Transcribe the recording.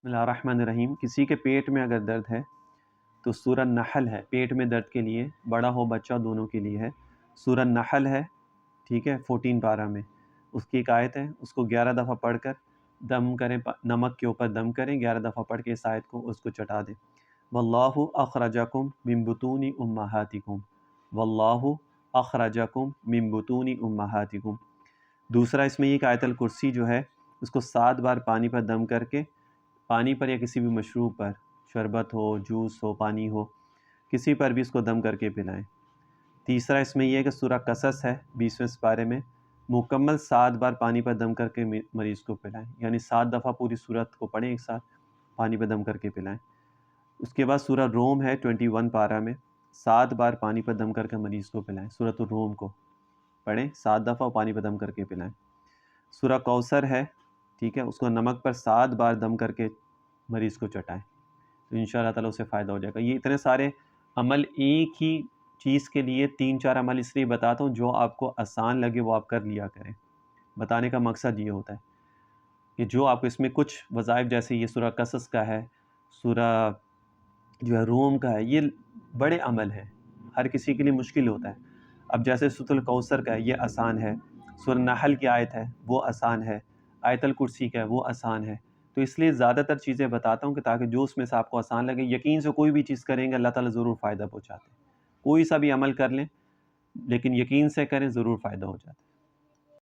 بسم اللہ الرحمن الرحیم۔ کسی کے پیٹ میں اگر درد ہے تو سورہ نحل ہے، پیٹ میں درد کے لیے، بڑا ہو بچہ دونوں کے لیے ہے۔ سورہ نحل ہے، ٹھیک ہے، 14 پارہ میں اس کی ایک آیت ہے، اس کو 11 دفعہ پڑھ کر دم کریں، نمک کے اوپر دم کریں، 11 دفعہ پڑھ کے اس آیت کو اس کو چٹا دیں۔ واللہ اخرجکم من بطون امہاتکم، واللہ اخرجکم من بطون امہاتکم۔ دوسرا اس میں یہ کہ آیت الکرسی جو ہے اس کو 7 بار پانی پر دم کر کے، پانی پر یا کسی بھی مشروب پر، شربت ہو، جوس ہو، پانی ہو، کسی پر بھی اس کو دم کر کے پلائیں۔ تیسرا اس میں یہ ہے کہ سورہ قصص ہے 20ویں سپارے میں، مکمل 7 بار پانی پر دم کر کے مریض کو پلائیں، یعنی 7 دفعہ پوری سورت کو پڑھیں ایک ساتھ، پانی پر دم کر کے پلائیں۔ اس کے بعد سورہ روم ہے 21 پارہ میں، 7 بار پانی پر دم کر کے مریض کو پلائیں، سورۃ الروم کو پڑھیں 7 دفعہ، پانی پر دم کر کے پلائیں۔ سورہ کوثر ہے، ٹھیک ہے، اس کو نمک پر 7 بار دم کر کے مریض کو چٹائیں، تو ان شاء اللہ تعالیٰ اسے فائدہ ہو جائے گا۔ یہ اتنے سارے عمل ایک ہی چیز کے لیے 3-4 عمل اس لیے بتاتا ہوں جو آپ کو آسان لگے وہ آپ کر لیا کریں۔ بتانے کا مقصد یہ ہوتا ہے کہ جو آپ کو اس میں کچھ وظائف، جیسے یہ سورہ قصص کا ہے، سورہ جو ہے روم کا ہے، یہ بڑے عمل ہیں، ہر کسی کے لیے مشکل ہوتا ہے۔ اب جیسے سورۃ الکوثر کا ہے، یہ آسان ہے، سورہ نحل کی آیت ہے وہ آسان ہے، آیت الکرسی کا ہے وہ آسان ہے۔ تو اس لیے زیادہ تر چیزیں بتاتا ہوں کہ تاکہ جو اس میں سے آپ کو آسان لگے، یقین سے کوئی بھی چیز کریں گے اللہ تعالیٰ ضرور فائدہ پہنچاتے ہیں۔ کوئی سا بھی عمل کر لیں لیکن یقین سے کریں، ضرور فائدہ ہو جاتا ہے۔